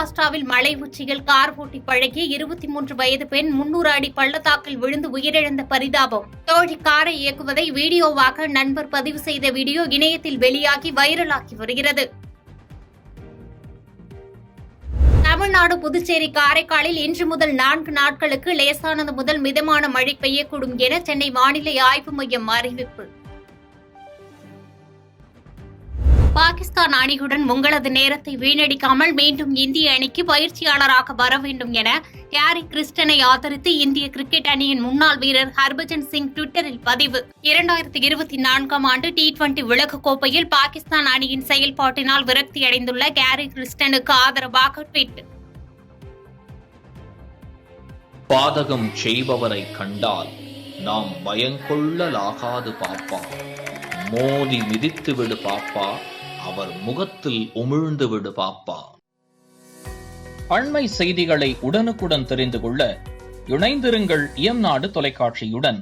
மகாராஷ்டிராவில் மலை உச்சியில் கார் ஓட்டி பழகிய 23 வயது பெண் 300 அடி பள்ளத்தாக்கில் விழுந்து உயிரிழந்த பரிதாபம். தோழி காரை இயக்குவதை வீடியோவாக நண்பர் பதிவு செய்த வீடியோ இணையத்தில் வெளியாகி வைரலாகி வருகிறது. தமிழ்நாடு, புதுச்சேரி, காரைக்காலில் இன்று முதல் 4 நாட்களுக்கு லேசானது முதல் மிதமான மழை பெய்யக்கூடும் என சென்னை வானிலை ஆய்வு மையம் அறிவிப்பு. பாகிஸ்தான் அணியுடன் உங்களது நேரத்தை வீணடிக்காமல் மீண்டும் இந்திய அணிக்கு பயிற்சியாளராக வர வேண்டும் என கேரி கிறிஸ்டனை ஆதரித்து இந்திய கிரிக்கெட் அணியின் முன்னாள் வீரர் ஹர்பஜன் சிங் டுவிட்டரில் பதிவு. 2024ஆம் ஆண்டு T20 உலகக்கோப்பையில் பாகிஸ்தான் அணியின் செயல்பாட்டினால் விரக்தியடைந்துள்ள கேரி கிறிஸ்டனுக்கு ஆதரவாக ட்வீட். பாதகம் செய்பவரை கண்டால் நாம் பயங்கொள்ளலாகாது பாப்பா, மோதி மிதித்து விடு பாப்பா, அவர் முகத்தில் உமிழ்ந்து விடு பாப்பா. அண்மை செய்திகளை உடனுக்குடன் தெரிந்து கொள்ள இணைந்திருங்கள் இயம்நாடு தொலைக்காட்சியுடன்.